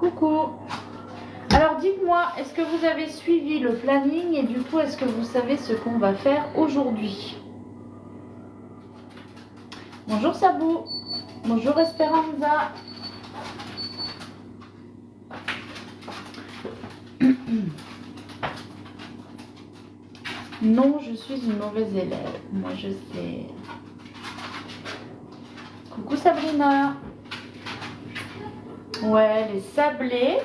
Coucou. Alors dites-moi, est-ce que vous avez suivi le planning et du coup, est-ce que vous savez ce qu'on va faire aujourd'hui? Bonjour Sabou. Bonjour Esperanza. Non, je suis une mauvaise élève. Moi, je sais. Coucou Sabrina. Ouais, les sablés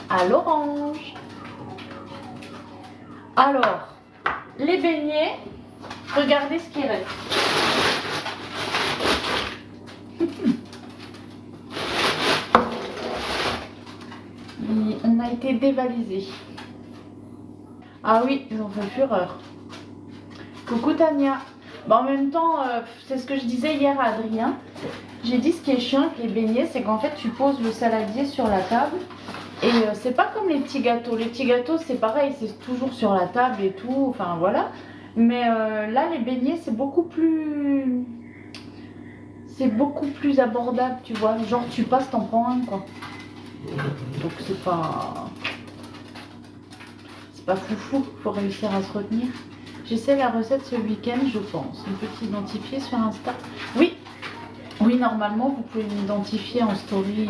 à l'orange. Alors, les beignets, regardez ce qui reste. On a été dévalisé. Ah oui, ils ont fait fureur. Coucou Tania. Bon, en même temps, c'est ce que je disais hier à Adrien. J'ai dit ce qui est chiant avec les beignets, c'est qu'en fait tu poses le saladier sur la table et c'est pas comme les petits gâteaux. Les petits gâteaux c'est pareil, c'est toujours sur la table et tout, enfin voilà. Mais là les beignets c'est beaucoup plus abordable, tu vois. Genre tu passes, t'en prends un quoi. Donc c'est pas foufou, faut réussir à se retenir. J'essaie la recette ce week-end, je pense. On peut s'identifier sur Insta. Oui. Oui, normalement, vous pouvez m'identifier en story, il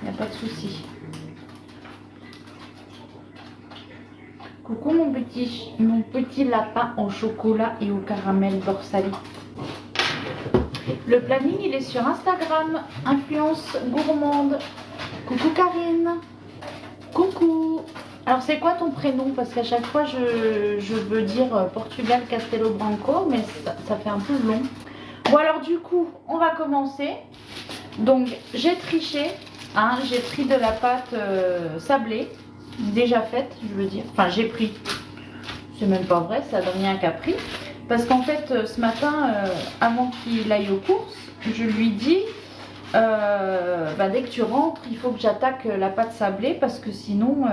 n'y a pas de souci. Coucou mon petit lapin au chocolat et au caramel beurre salé. Le planning, il est sur Instagram, Influence Gourmande. Coucou Karine. Coucou. Alors, c'est quoi ton prénom? Parce qu'à chaque fois, je veux dire Portugal Castelo Branco, mais ça fait un peu long. Bon alors du coup, on va commencer. Donc j'ai triché, hein, j'ai pris de la pâte sablée, déjà faite, je veux dire. Enfin j'ai pris, c'est même pas vrai, c'est Adrien qui a pris. Parce qu'en fait ce matin, avant qu'il aille aux courses, je lui dis, dès que tu rentres, il faut que j'attaque la pâte sablée parce que sinon,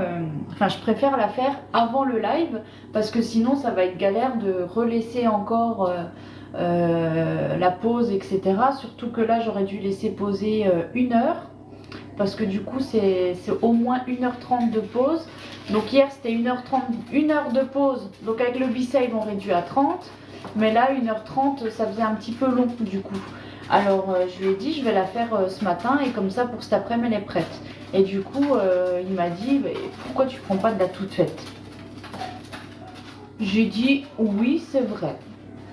je préfère la faire avant le live parce que sinon ça va être galère de relaisser encore... la pause, etc. Surtout que là j'aurais dû laisser poser 1 heure parce que du coup c'est au moins 1h30 de pause. Donc hier c'était 1h30, 1 heure de pause, donc avec le B-save on réduit à 30, mais là 1h30 ça faisait un petit peu long du coup. Alors je lui ai dit je vais la faire ce matin et comme ça pour cet après-midi elle est prête. Et du coup il m'a dit pourquoi tu prends pas de la toute faite? J'ai dit oui c'est vrai.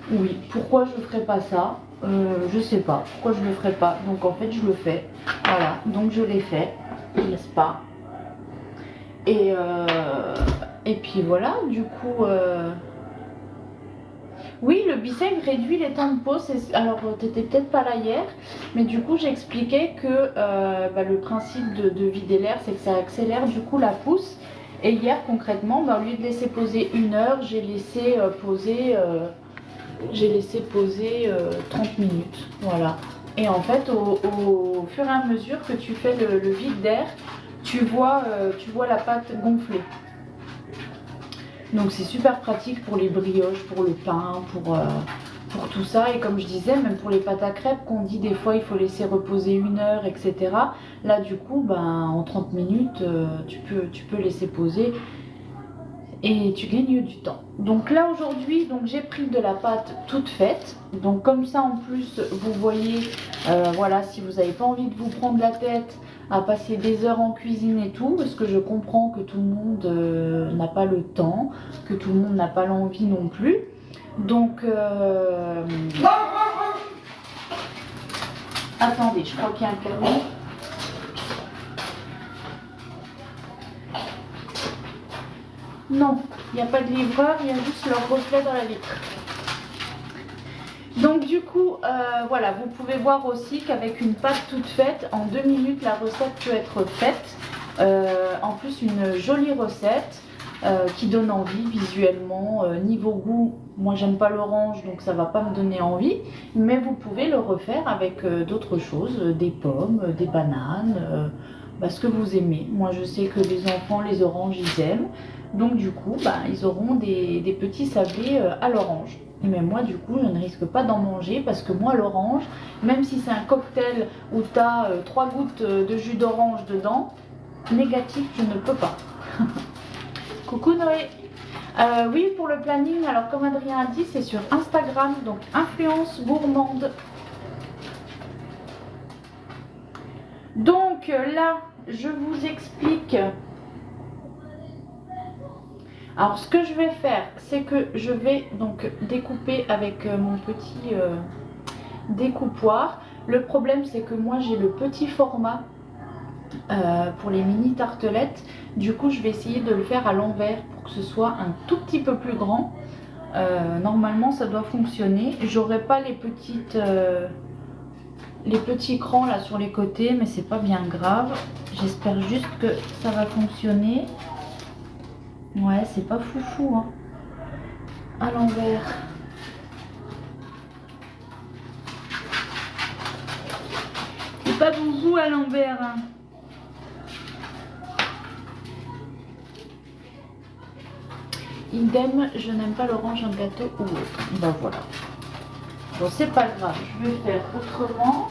Oui, pourquoi je ferais pas ça? Je sais pas pourquoi je le ferais pas. Donc en fait je le fais. Voilà, donc je l'ai fait, n'est-ce pas? Et puis voilà, du coup oui, le B-save réduit les temps de pause. Alors t'étais peut-être pas là hier, mais du coup j'expliquais que le principe de vider l'air, c'est que ça accélère du coup la pousse. Et hier concrètement, au lieu de laisser poser 1 heure, j'ai laissé poser 30 minutes, voilà. Et en fait, au fur et à mesure que tu fais le vide d'air, tu vois la pâte gonfler. Donc c'est super pratique pour les brioches, pour le pain, pour tout ça. Et comme je disais, même pour les pâtes à crêpes, qu'on dit des fois il faut laisser reposer 1 heure, etc. Là du coup, en 30 minutes, tu peux laisser poser. Et tu gagnes du temps. Donc là aujourd'hui, j'ai pris de la pâte toute faite. Donc comme ça en plus vous voyez, voilà, si vous n'avez pas envie de vous prendre la tête à passer des heures en cuisine et tout, parce que je comprends que tout le monde n'a pas le temps, que tout le monde n'a pas l'envie non plus. Donc attendez, je crois qu'il y a un permis. Non, il n'y a pas de livreur, il y a juste leur reflet dans la vitre. Donc du coup, voilà, vous pouvez voir aussi qu'avec une pâte toute faite, en 2 minutes, la recette peut être faite. En plus, une jolie recette qui donne envie visuellement. Niveau goût, moi j'aime pas l'orange, donc ça va pas me donner envie. Mais vous pouvez le refaire avec d'autres choses, des pommes, des bananes, ce que vous aimez. Moi je sais que les enfants, les oranges, ils aiment. Donc du coup, ils auront des petits sablés à l'orange. Et mais moi, du coup, je ne risque pas d'en manger parce que moi, l'orange, même si c'est un cocktail où tu as 3 gouttes de jus d'orange dedans, négatif, je ne peux pas. Coucou Noé. Oui, pour le planning, alors comme Adrien a dit, c'est sur Instagram, donc Influence Gourmande. Donc là, je vous explique. Alors ce que je vais faire, c'est que je vais donc découper avec mon petit découpoir. Le problème, c'est que moi j'ai le petit format pour les mini tartelettes. Du coup, je vais essayer de le faire à l'envers pour que ce soit un tout petit peu plus grand. Normalement, ça doit fonctionner. J'aurai pas les petits crans là sur les côtés, mais c'est pas bien grave. J'espère juste que ça va fonctionner. Ouais, c'est pas foufou, hein. À l'envers. C'est pas foufou à l'envers, hein. Idem, je n'aime pas l'orange en gâteau ou autre. Ben voilà. Bon, c'est pas grave, je vais faire autrement.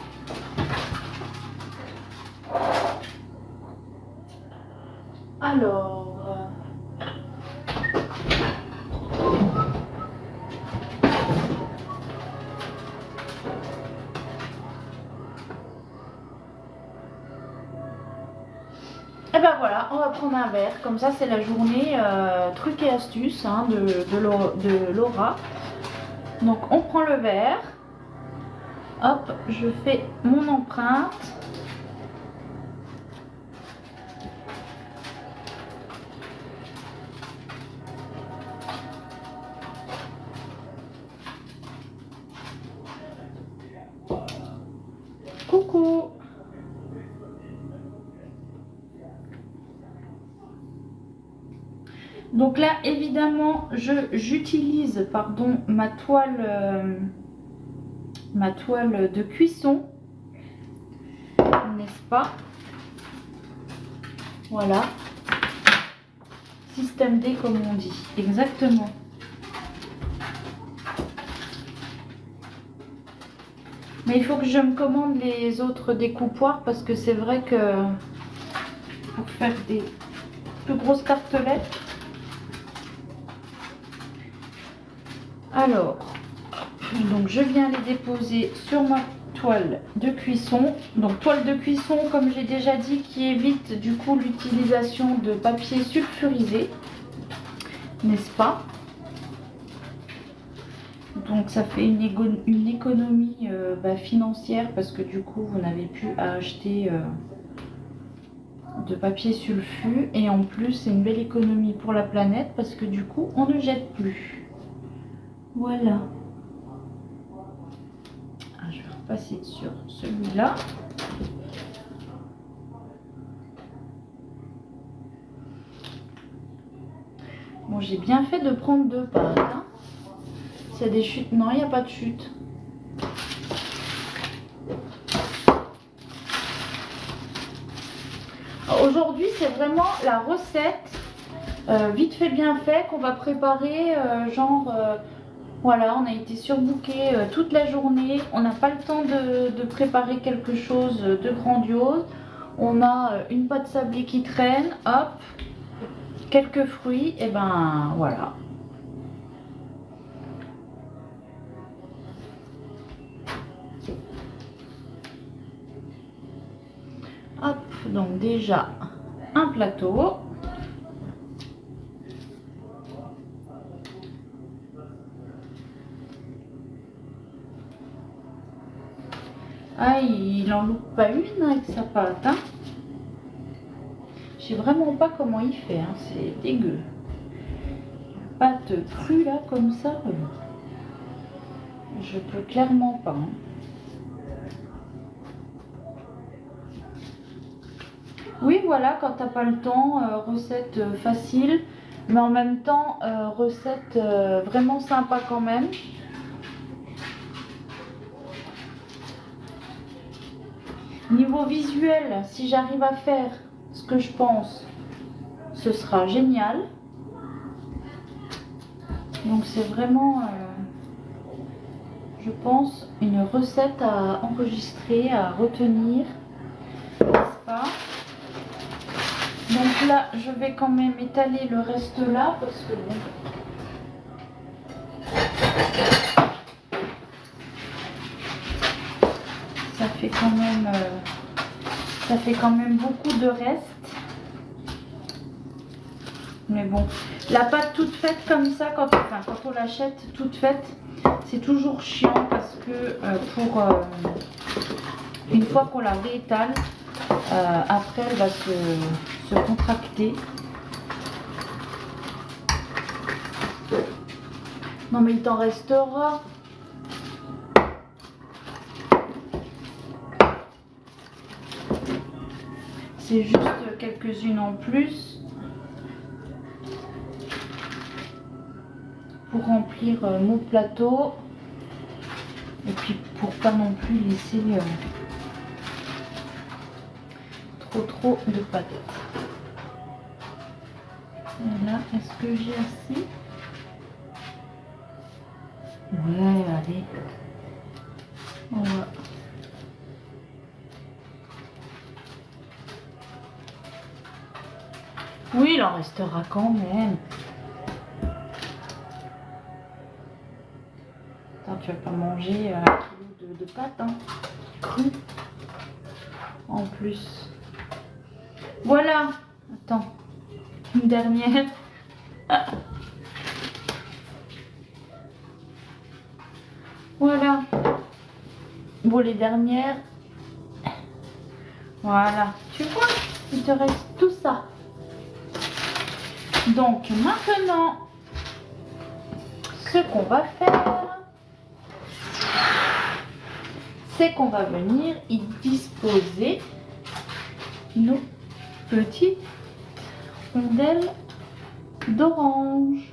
Alors... Et ben voilà, on va prendre un verre, comme ça c'est la journée trucs et astuces hein, de Laura. Donc on prend le verre, hop, je fais mon empreinte. Coucou. Donc là, évidemment, j'utilise ma toile de cuisson, n'est-ce pas? Voilà. Système D comme on dit, exactement. Mais il faut que je me commande les autres découpoirs parce que c'est vrai que pour faire des plus grosses tartelettes. Alors, donc je viens les déposer sur ma toile de cuisson. Donc toile de cuisson, comme j'ai déjà dit, qui évite du coup l'utilisation de papier sulfurisé, n'est-ce pas? Donc ça fait une économie financière parce que du coup vous n'avez plus à acheter de papier sulfu. Et en plus c'est une belle économie pour la planète parce que du coup on ne jette plus. Voilà. Je vais repasser sur celui-là. Bon, j'ai bien fait de prendre 2 pâtes. Hein. S'il y a des chutes, non, il n'y a pas de chute. Aujourd'hui, c'est vraiment la recette vite fait, bien fait qu'on va préparer. Voilà, on a été surbooké toute la journée. On n'a pas le temps de préparer quelque chose de grandiose. On a une pâte sablée qui traîne, hop, quelques fruits, et ben voilà. Hop, donc déjà un plateau. Ah, il en loupe pas une avec sa pâte. Hein. Je sais vraiment pas comment il fait, hein. C'est dégueu. Pâte crue là comme ça, je peux clairement pas. Hein. Oui, voilà, quand t'as pas le temps, recette facile, mais en même temps, recette vraiment sympa quand même. Niveau visuel, si j'arrive à faire ce que je pense, ce sera génial. Donc c'est vraiment je pense, une recette à enregistrer, à retenir, n'est-ce pas? Donc là, je vais quand même étaler le reste là parce que bon. Ça fait quand même beaucoup de reste. Mais bon, la pâte toute faite comme ça, quand on l'achète toute faite, c'est toujours chiant parce que une fois qu'on la réétale, après elle va se contracter. Non mais il t'en restera. C'est juste quelques-unes en plus pour remplir mon plateau et puis pour pas non plus laisser trop de pâtes. Voilà, est-ce que j'ai assez? Ouais, allez. On va. Oui, il en restera quand même. Attends, tu vas pas manger 1 kilo de pâtes, hein, cru. En plus. Voilà. Attends. Une dernière. Voilà. Bon, les dernières. Voilà. Tu vois, il te reste tout ça. Donc maintenant, ce qu'on va faire, c'est qu'on va venir y disposer nos petites rondelles d'orange.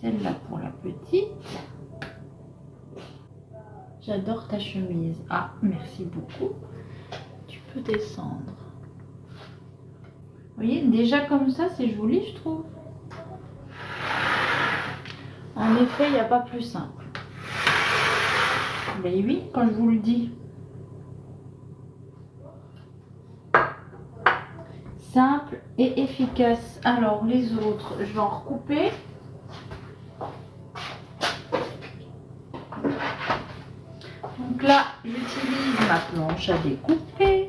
Celle-là pour la petite. J'adore ta chemise. Ah, merci beaucoup. Tu peux descendre. Vous voyez, déjà comme ça, c'est joli, je trouve. En effet, il n'y a pas plus simple. Mais oui, quand je vous le dis. Simple et efficace. Alors, les autres, je vais en recouper. Donc là, j'utilise ma planche à découper.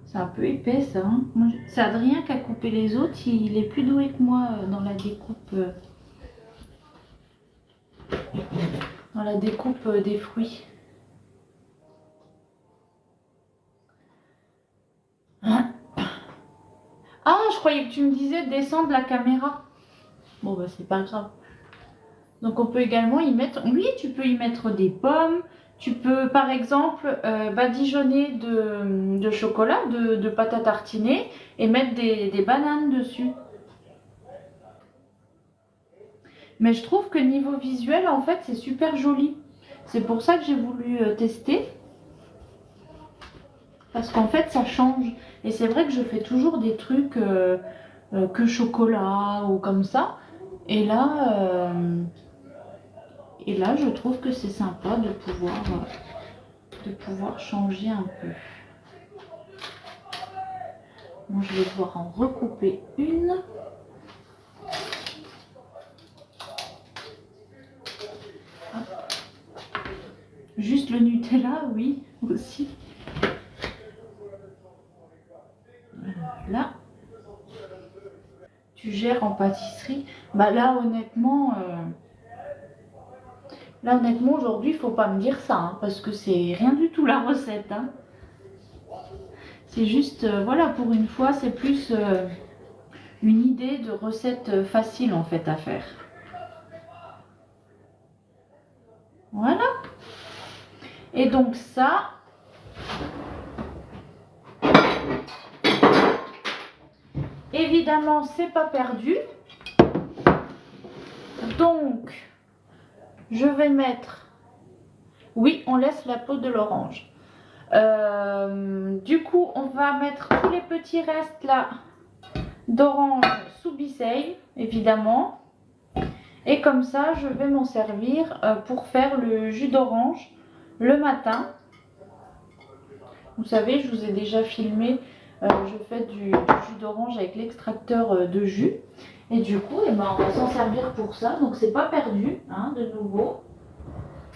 C'est un peu épais ça. Hein. C'est Adrien qui a coupé les autres. Il est plus doué que moi dans la découpe. Des fruits. Hein? Ah, je croyais que tu me disais descendre la caméra. Bon, bah c'est pas grave. Donc on peut également y mettre, oui, tu peux y mettre des pommes. Tu peux par exemple badigeonner de chocolat, de pâte à tartiner et mettre des bananes dessus. Mais je trouve que niveau visuel, en fait, c'est super joli. C'est pour ça que j'ai voulu tester. Parce qu'en fait, ça change. Et c'est vrai que je fais toujours des trucs que chocolat ou comme ça. Et là, je trouve que c'est sympa de pouvoir changer un peu. Bon, je vais devoir en recouper une. Juste le Nutella, oui, aussi. Là, tu gères en pâtisserie. Bah là, honnêtement, aujourd'hui, il faut pas me dire ça, hein, parce que c'est rien du tout la recette. Hein. C'est juste, voilà, pour une fois, c'est plus une idée de recette facile en fait à faire. Voilà. Et donc ça, évidemment, c'est pas perdu. Donc, je vais mettre... Oui, on laisse la peau de l'orange. Du coup, on va mettre tous les petits restes là d'orange sous biseille, évidemment. Et comme ça, je vais m'en servir pour faire le jus d'orange le matin. Vous savez, je vous ai déjà filmé, je fais du jus d'orange avec l'extracteur de jus. Et du coup, eh ben, on va s'en servir pour ça. Donc, c'est pas perdu, hein, de nouveau.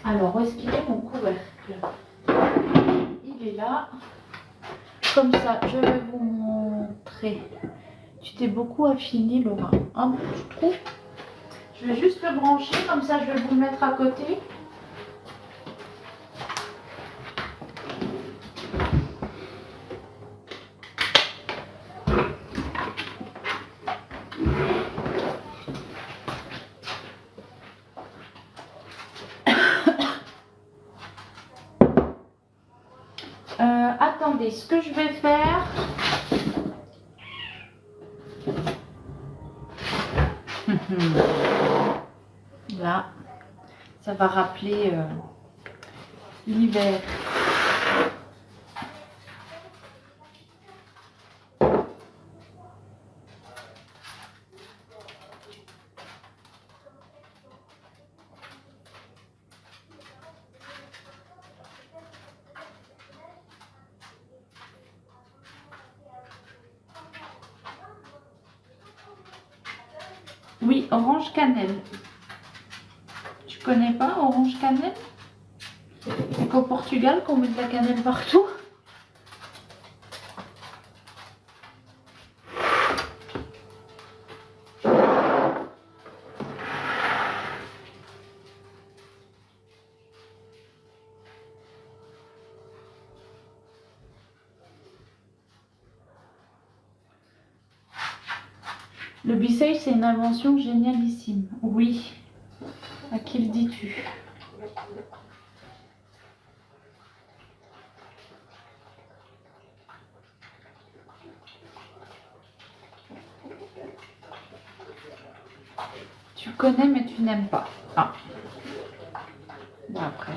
Alors, où est-ce qu'il est mon couvercle? Il est là. Comme ça, je vais vous montrer. Tu t'es beaucoup affiné, Laura. Hein, je trouve. Je vais juste le brancher, comme ça, je vais vous le mettre à côté. Attendez, ce que je vais faire... Là, ça va rappeler l'hiver. Oui, orange cannelle. Tu connais pas orange cannelle? C'est qu'au Portugal qu'on met de la cannelle partout. Le bissage, c'est une invention génialissime. Oui. À qui le dis-tu? Tu connais mais tu n'aimes pas. Ah. Bon, après,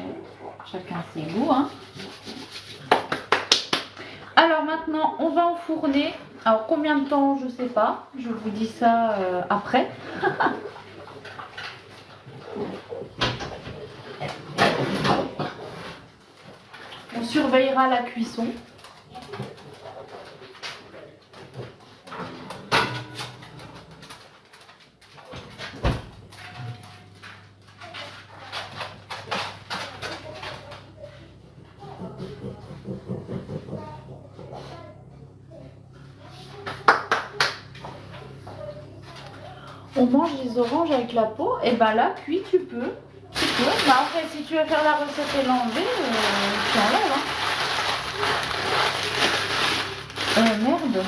chacun ses goûts, hein. Alors maintenant, on va enfourner. Alors combien de temps, je sais pas. Je vous dis ça après. On surveillera la cuisson. On mange des oranges avec la peau, et ben là, cuit, tu peux. Tu peux. Mais après, si tu veux faire la recette et l'enlever, tu enlèves. Hein. Merde.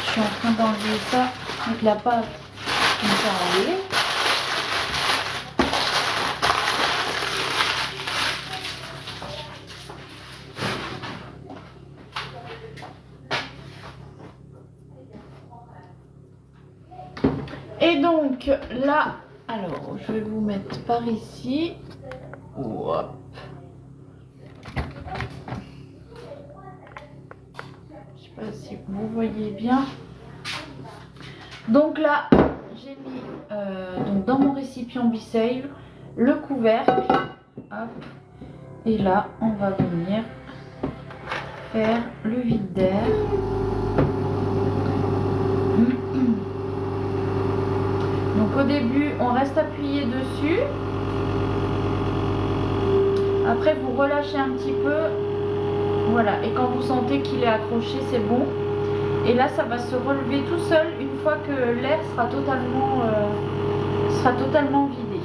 Je suis en train d'enlever ça avec la pâte. Je me fais enlever. Et donc là, alors je vais vous mettre par ici. Hop. Je sais pas si vous voyez bien. Donc là, j'ai mis donc dans mon récipient Bissale le couvercle. Hop. Et là, on va venir faire le vide d'air. Donc au début, on reste appuyé dessus. Après, vous relâchez un petit peu. Voilà, et quand vous sentez qu'il est accroché, c'est bon. Et là, ça va se relever tout seul une fois que l'air sera totalement vidé.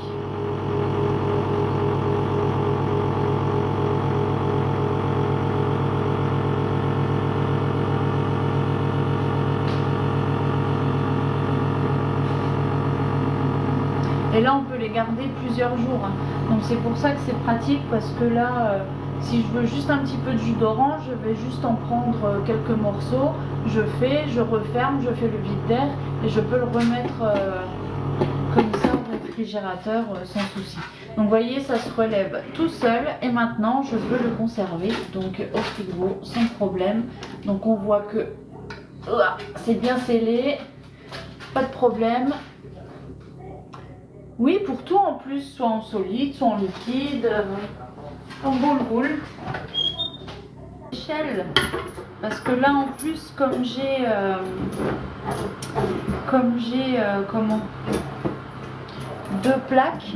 Et là, on peut les garder plusieurs jours. Hein. Donc c'est pour ça que c'est pratique, parce que là, si je veux juste un petit peu de jus d'orange, je vais juste en prendre quelques morceaux. Je referme, je fais le vide d'air et je peux le remettre comme ça au réfrigérateur sans souci. Donc vous voyez, ça se relève tout seul et maintenant je peux le conserver donc au frigo sans problème. Donc on voit que c'est bien scellé, pas de problème. Oui, pour tout en plus, soit en solide, soit en liquide, en boule. Échelle, parce que là en plus, comme j'ai comment, deux plaques,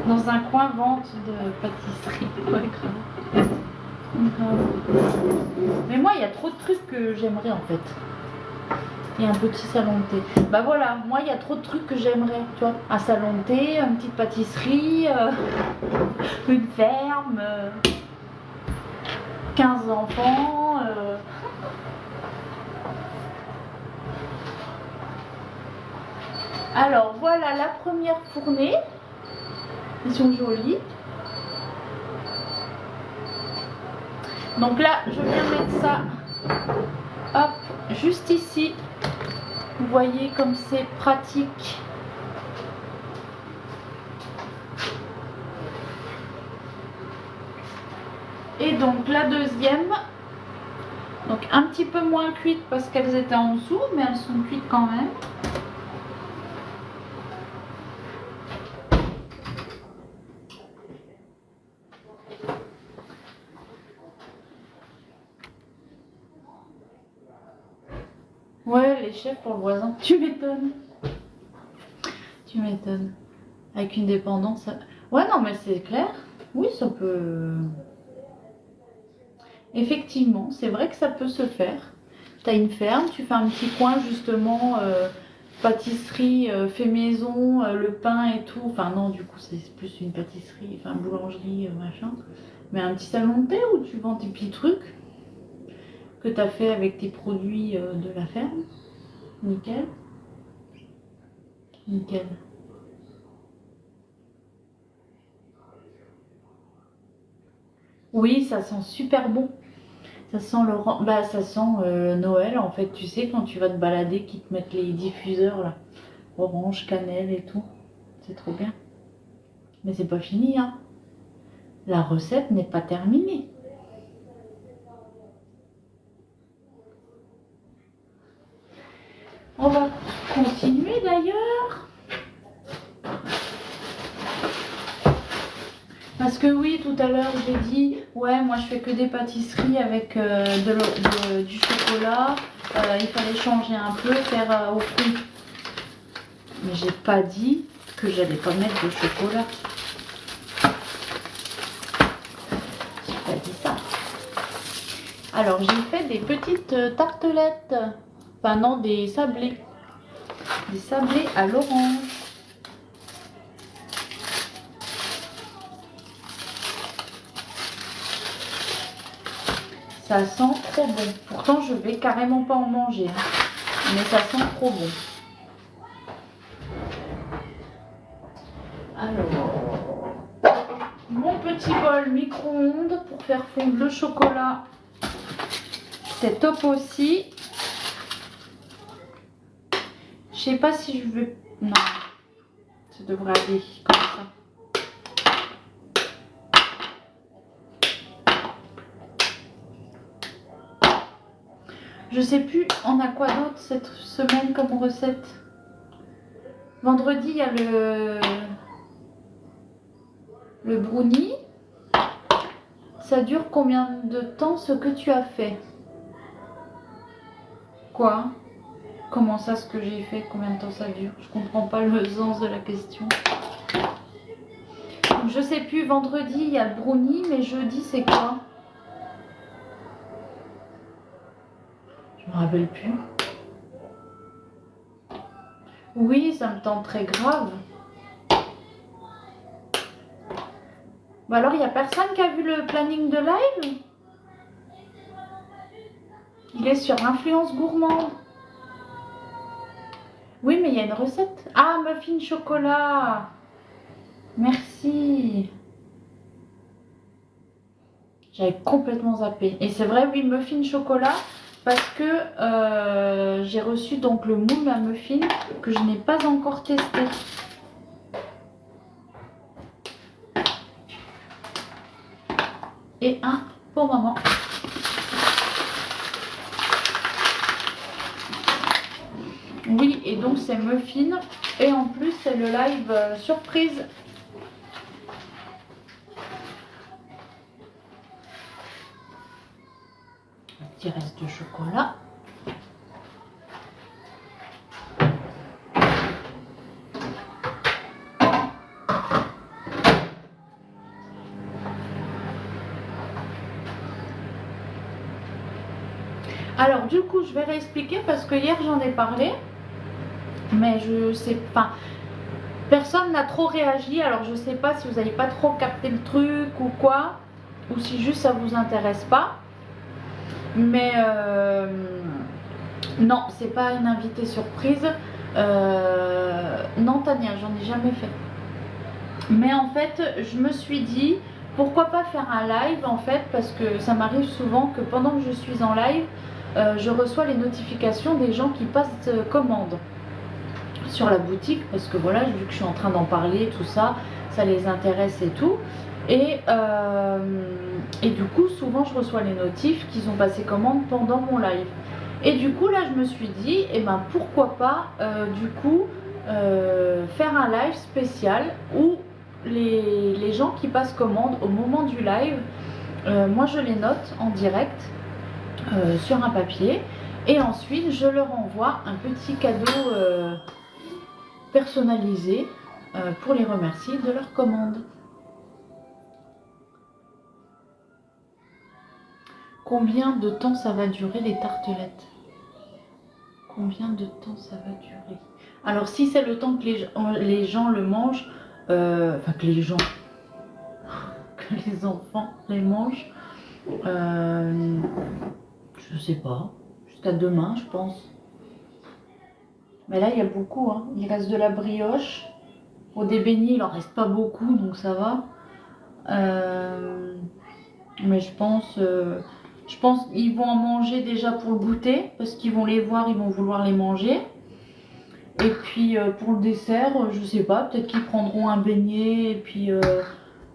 dans un coin vente de pâtisserie. Ouais, grave. Mais moi, il y a trop de trucs que j'aimerais en fait. Et un petit salon de thé. Bah voilà, moi il y a trop de trucs que j'aimerais, tu vois. Un salon de thé, une petite pâtisserie, une ferme, 15 enfants. Alors voilà la première fournée. Ils sont jolis. Donc là, je viens mettre ça, hop, juste ici. Vous voyez comme c'est pratique. Et donc la deuxième, donc un petit peu moins cuite parce qu'elles étaient en dessous, mais elles sont cuites quand même. Ouais, les chefs pour le voisin. Tu m'étonnes. Tu m'étonnes. Avec une dépendance. Ouais, non, mais c'est clair. Oui, ça peut. Effectivement, c'est vrai que ça peut se faire. Tu as une ferme, tu fais un petit coin justement, pâtisserie, fait maison, le pain et tout. Enfin, non, du coup, c'est plus une pâtisserie, enfin, boulangerie, machin. Mais un petit salon de thé où tu vends tes petits trucs que tu as fait avec tes produits de la ferme. Nickel. Nickel. Oui, ça sent super bon. Ça sent bah, ça sent Noël en fait. Tu sais quand tu vas te balader, qu'ils te mettent les diffuseurs là, orange, cannelle et tout. C'est trop bien. Mais c'est pas fini hein. La recette n'est pas terminée. On va continuer d'ailleurs. Parce que oui, tout à l'heure j'ai dit, ouais, moi je fais que des pâtisseries avec du chocolat. Il fallait changer un peu, faire au fruit. Mais j'ai pas dit que j'allais pas mettre de chocolat. J'ai pas dit ça. Alors j'ai fait des petites tartelettes. Enfin non, des sablés. Des sablés à l'orange. Ça sent trop bon. Pourtant, je vais carrément pas en manger. Hein. Mais ça sent trop bon. Alors, mon petit bol micro-ondes pour faire fondre le chocolat. C'est top aussi. Je sais pas si je vais... Non, ça devrait aller comme ça. Je sais plus, on a quoi d'autre cette semaine comme recette? Vendredi, il y a le brownie. Ça dure combien de temps ce que tu as fait? Quoi? Comment ça, ce que j'ai fait? Combien de temps ça dure? Je comprends pas le sens de la question. Donc, je sais plus, vendredi, il y a le brownie, mais jeudi, c'est quoi? Je me rappelle plus. Oui, ça me tente très grave. Bah alors, il n'y a personne qui a vu le planning de live? Il est sur Influence Gourmande. Oui, mais il y a une recette. Ah, muffin chocolat. Merci. J'avais complètement zappé. Et c'est vrai, oui, muffin chocolat. Parce que j'ai reçu donc le moule à muffin que je n'ai pas encore testé. Et un pour maman. Oui, et donc c'est muffin. Et en plus, c'est le live surprise. Un petit reste de chocolat. Alors du coup, je vais réexpliquer parce que hier j'en ai parlé, mais je sais pas. Personne n'a trop réagi, alors je sais pas si vous n'avez pas trop capté le truc ou quoi, ou si juste ça vous intéresse pas. Mais non, c'est pas une invitée surprise. Non, Tania, j'en ai jamais fait. Mais en fait, je me suis dit, pourquoi pas faire un live en fait, parce que ça m'arrive souvent que pendant que je suis en live, je reçois les notifications des gens qui passent commande sur la boutique, parce que voilà, vu que je suis en train d'en parler, tout ça, ça les intéresse et tout. Et du coup, souvent je reçois les notifs qu'ils ont passé commande pendant mon live. Et du coup, là, je me suis dit, eh ben, pourquoi pas, du coup, faire un live spécial où les gens qui passent commande au moment du live, moi je les note en direct sur un papier. Et ensuite, je leur envoie un petit cadeau personnalisé pour les remercier de leur commande. Combien de temps ça va durer les tartelettes? Combien de temps ça va durer? Alors si c'est le temps que les gens le mangent, enfin que les gens, que les enfants les mangent, je sais pas, jusqu'à demain je pense. Mais là il y a beaucoup, hein. Il reste de la brioche. Au des beignets il en reste pas beaucoup donc ça va. Mais je pense qu'ils vont en manger déjà pour le goûter, parce qu'ils vont les voir, ils vont vouloir les manger. Et puis pour le dessert, je sais pas, peut-être qu'ils prendront un beignet et puis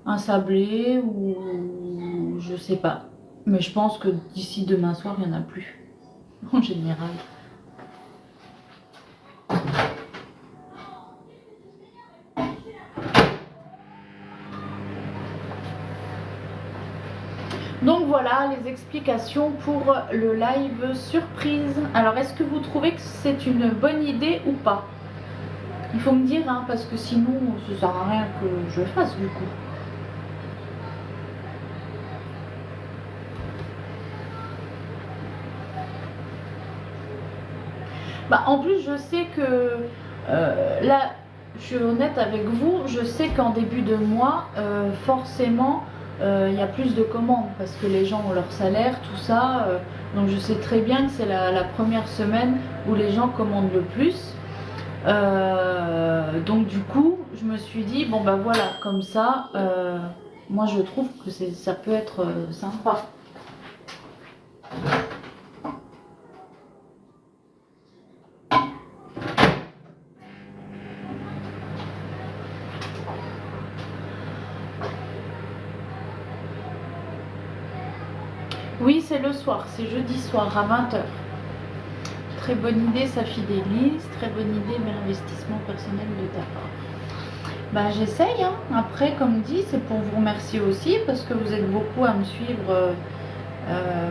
un sablé ou je sais pas. Mais je pense que d'ici demain soir, il n'y en a plus, en général. Donc voilà les explications pour le live surprise. Alors est-ce que vous trouvez que c'est une bonne idée ou pas? Il faut me dire, hein, parce que sinon ça sert à rien que je le fasse du coup. Bah, en plus je sais que là je suis honnête avec vous, je sais qu'en début de mois forcément il y a plus de commandes parce que les gens ont leur salaire, tout ça. Donc je sais très bien que c'est la première semaine où les gens commandent le plus. Donc du coup je me suis dit bon bah voilà, comme ça moi je trouve que ça peut être sympa. Oui, c'est le soir, c'est jeudi soir à 20 h. Très bonne idée, ça fidélise. Très bonne idée, mais l'investissement personnel de ta part. Bah, j'essaye, hein. Après, comme dit, c'est pour vous remercier aussi parce que vous êtes beaucoup à me suivre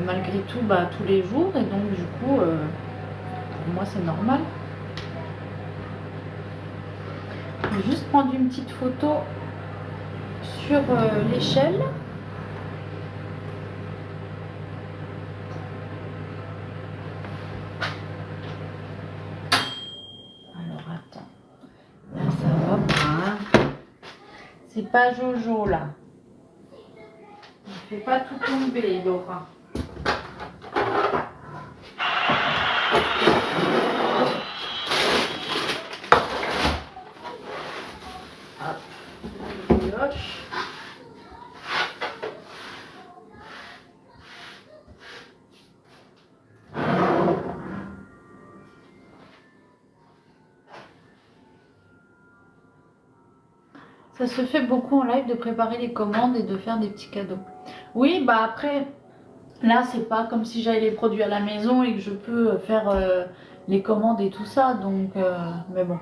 malgré tout tous les jours. Et donc, du coup, pour moi, c'est normal. Je vais juste prendre une petite photo sur l'échelle. C'est pas Jojo là. Ne fais pas tout tomber, Laura. Hop. Brioche. Ça se fait beaucoup en live de préparer les commandes et de faire des petits cadeaux. Oui, bah après, là c'est pas comme si j'avais les produits à la maison et que je peux faire les commandes et tout ça, donc mais bon.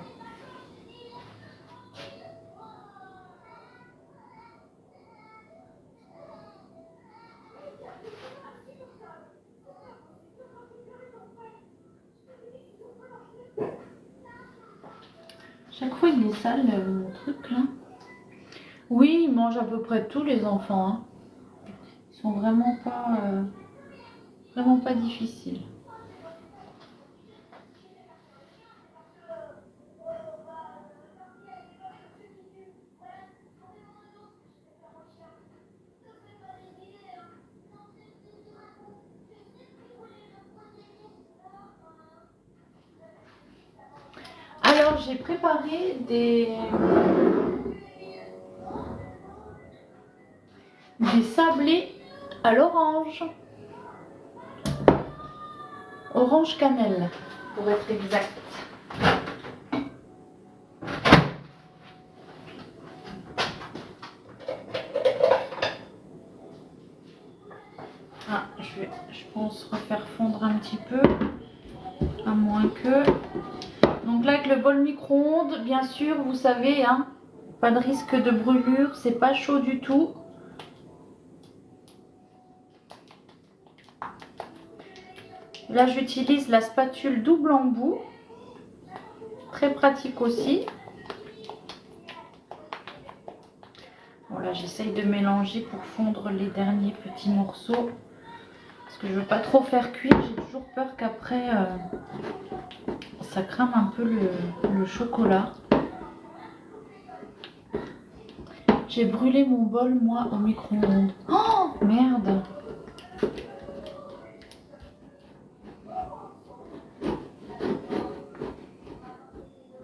Chaque fois il est sale mon truc là. Oui, ils mangent à peu près tous les enfants, hein. Ils sont vraiment pas difficiles. Alors j'ai préparé des sablés à l'orange. Orange cannelle, pour être exact. Ah, je pense refaire fondre un petit peu, à moins que... Donc là avec le bol micro-ondes, bien sûr, vous savez, hein, pas de risque de brûlure, c'est pas chaud du tout. Là j'utilise la spatule double embout, très pratique aussi. Voilà, j'essaye de mélanger pour fondre les derniers petits morceaux. Parce que je veux pas trop faire cuire, j'ai toujours peur qu'après ça crame un peu le chocolat. J'ai brûlé mon bol moi au micro-ondes. Oh merde!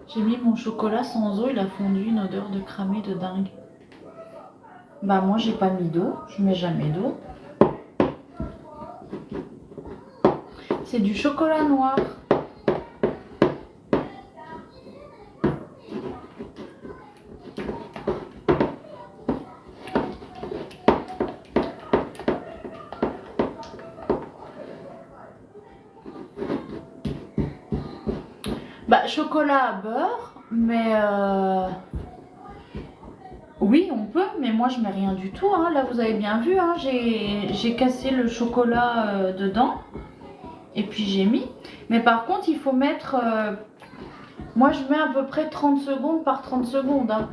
J'ai mis mon chocolat sans eau, il a fondu, une odeur de cramé de dingue. Bah moi j'ai pas mis d'eau, je mets jamais d'eau. C'est du chocolat noir. Bah chocolat à beurre, mais oui on peut, mais moi je mets rien du tout, hein. Là vous avez bien vu, hein, j'ai cassé le chocolat dedans. Et puis j'ai mis. Mais par contre il faut mettre... moi je mets à peu près 30 secondes par 30 secondes, hein.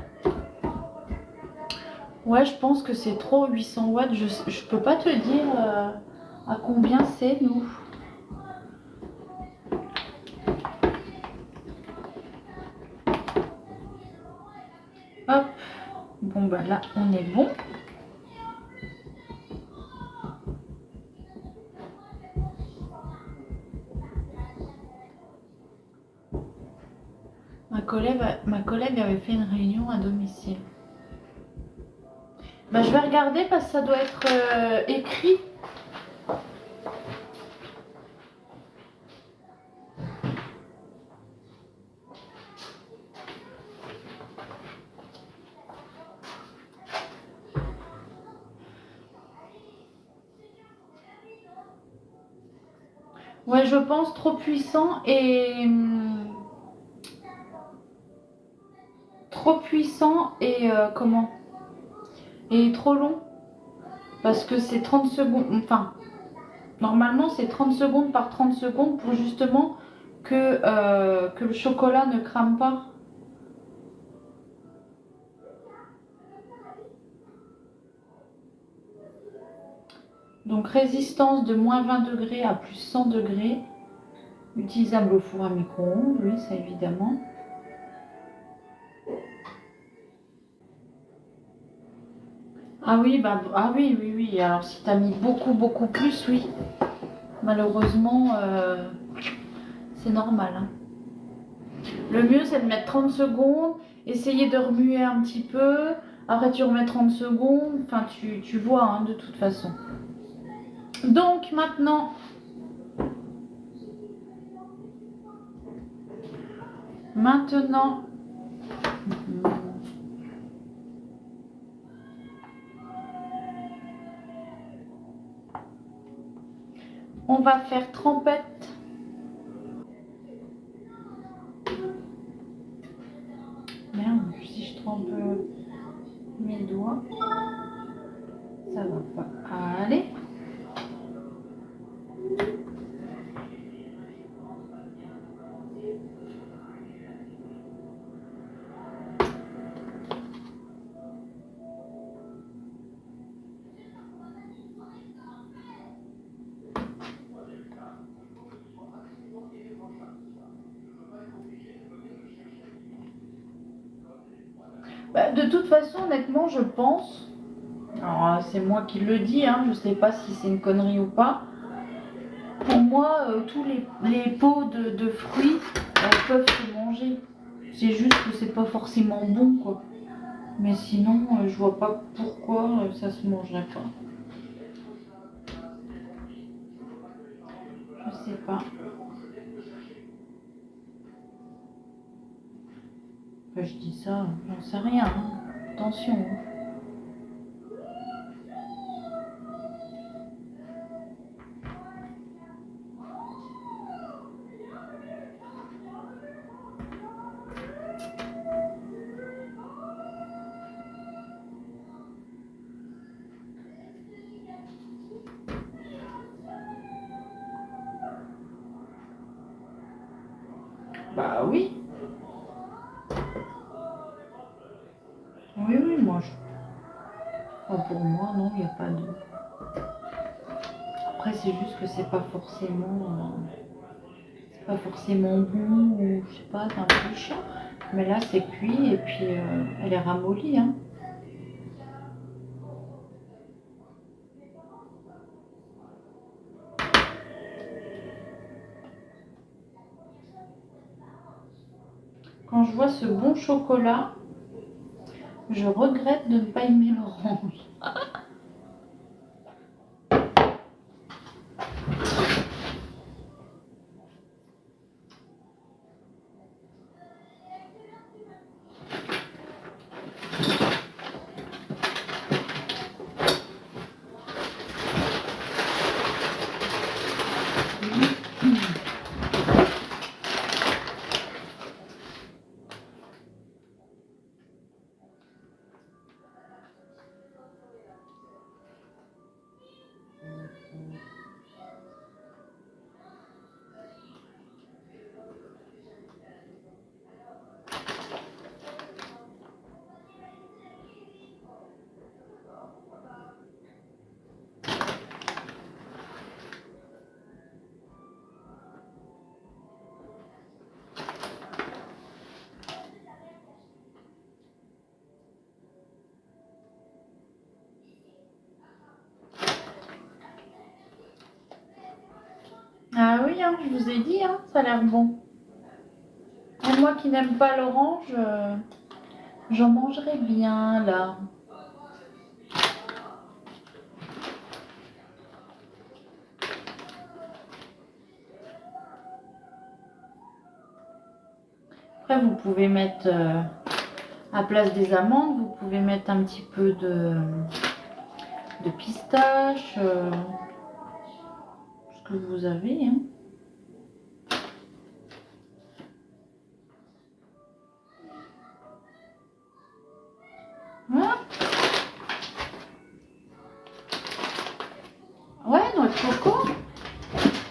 Ouais, je pense que c'est trop 800 watts. Je peux pas te dire à combien c'est, nous. Hop. Bon, bah là, on est bon. Ma collègue avait fait une réunion à domicile. Bah, je vais regarder parce que ça doit être écrit. Ouais, je pense trop puissant et... trop puissant et comment? Et trop long. Parce que c'est 30 secondes... Enfin, normalement c'est 30 secondes par 30 secondes pour justement que le chocolat ne crame pas. Donc résistance de moins 20 degrés à plus 100 degrés. Utilisable au four à micro-ondes, oui, ça évidemment. Ah oui, bah, ah oui, oui, oui. Alors si tu as mis beaucoup plus, oui. Malheureusement, c'est normal, hein. Le mieux, c'est de mettre 30 secondes, essayer de remuer un petit peu. Après, tu remets 30 secondes. Enfin, tu vois, hein, de toute façon. Donc, maintenant, on va faire trempette. mes doigts. Ça va pas aller. Bah, de toute façon, honnêtement, je pense, alors c'est moi qui le dis, hein, je sais pas si c'est une connerie ou pas. Pour moi, tous les pots de fruits peuvent se manger. C'est juste que c'est pas forcément bon, quoi. Mais sinon, je vois pas pourquoi ça se mangerait pas. Je sais pas. Enfin, je dis ça, j'en sais rien, hein. Attention, hein. Bah oui. Oui, oui, moi, enfin, pour moi, non, il n'y a pas de... Après, c'est juste que c'est pas forcément bon, ou je sais pas, c'est un peu chiant. Mais là, c'est cuit, et puis elle est ramollie, hein. Quand je vois ce bon chocolat, je regrette de ne pas aimer l'orange. Ah oui, hein, je vous ai dit, hein, ça a l'air bon. Et moi qui n'aime pas l'orange, j'en mangerais bien, là. Après, vous pouvez mettre, à place des amandes, vous pouvez mettre un petit peu de pistache, ce que vous avez, hein. Voilà. Ouais, noix de coco.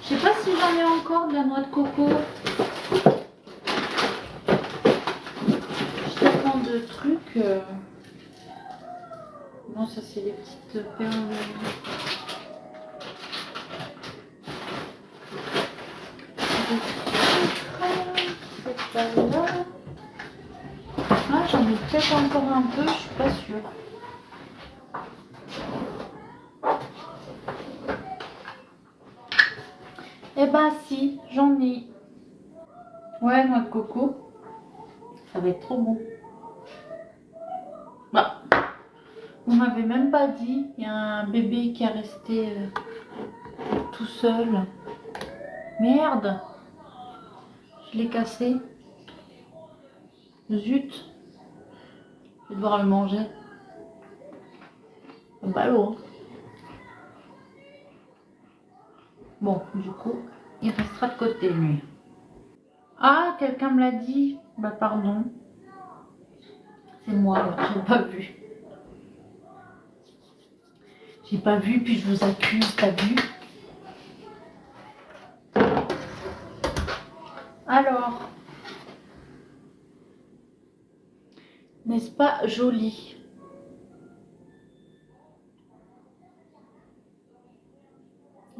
Je sais pas si j'en ai encore de la noix de coco. J'ai tellement de trucs. Non, ça c'est les petites perles. C'est pas là. Ah, j'en ai peut-être encore un peu, je suis pas sûre. Eh ben si, j'en ai. Ouais, noix de coco. Ça va être trop bon. Bah, vous m'avez même pas dit. Il y a un bébé qui est resté tout seul. Merde. Je l'ai cassé. Zut. Je vais devoir le manger. Ballot. Bon, du coup, il restera de côté, lui. Ah, quelqu'un me l'a dit. Bah, pardon. C'est moi, j'ai pas vu. J'ai pas vu, puis je vous accuse, t'as vu? Alors, n'est-ce pas joli?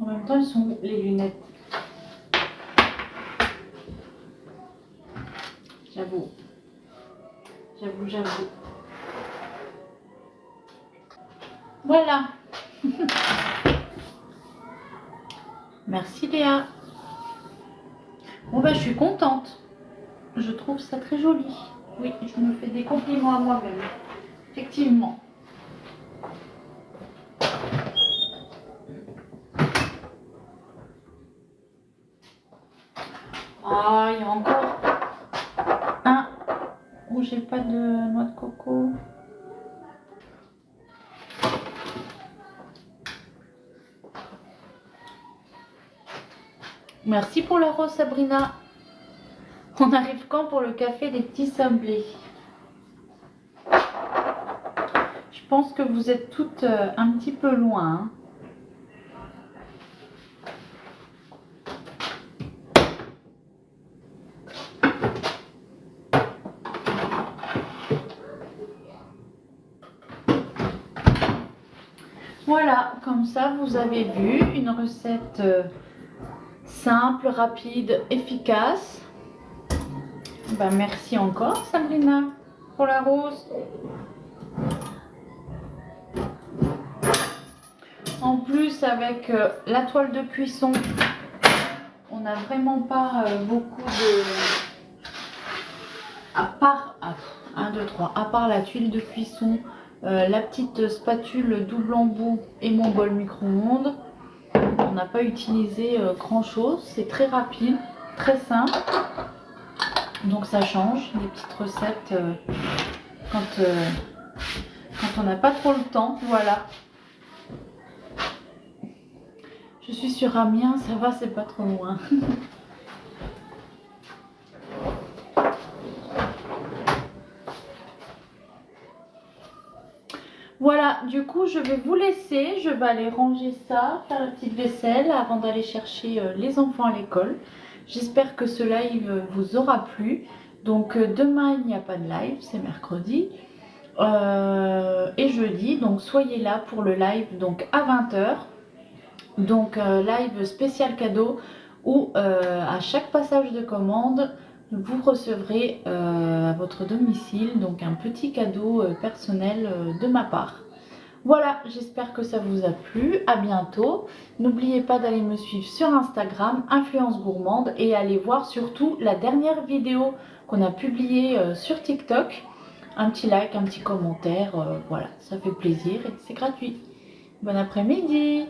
En même temps, elles sont où, les lunettes? J'avoue. J'avoue. Voilà. Merci Léa. Bon bah je suis contente. Je trouve ça très joli. Oui, je me fais des compliments à moi-même. Effectivement. Ah, il y a encore un où j'ai pas de noix de coco. Merci pour la rose Sabrina. On arrive quand pour le café des petits sablés? Je pense que vous êtes toutes un petit peu loin. Hein. Voilà, comme ça vous avez vu une recette simple, rapide, efficace. Ben, merci encore Sabrina pour la rose. En plus avec la toile de cuisson, on n'a vraiment pas beaucoup de... À part, 1, 2, 3, à part la tuile de cuisson, la petite spatule double embout et mon bol micro-ondes, on n'a pas utilisé grand chose. C'est très rapide, très simple. Donc ça change, des petites recettes quand on n'a pas trop le temps, voilà. Je suis sur Amiens, ça va, c'est pas trop loin. Voilà, du coup je vais vous laisser, je vais aller ranger ça, faire la petite vaisselle avant d'aller chercher les enfants à l'école. J'espère que ce live vous aura plu. Donc demain il n'y a pas de live, c'est mercredi. Et jeudi, donc soyez là pour le live donc à 20 h. Donc live spécial cadeau où à chaque passage de commande, vous recevrez à votre domicile donc un petit cadeau personnel de ma part. Voilà, j'espère que ça vous a plu. À bientôt. N'oubliez pas d'aller me suivre sur Instagram, Influence Gourmande, et aller voir surtout la dernière vidéo qu'on a publiée sur TikTok. Un petit like, un petit commentaire, voilà, ça fait plaisir et c'est gratuit. Bon après-midi!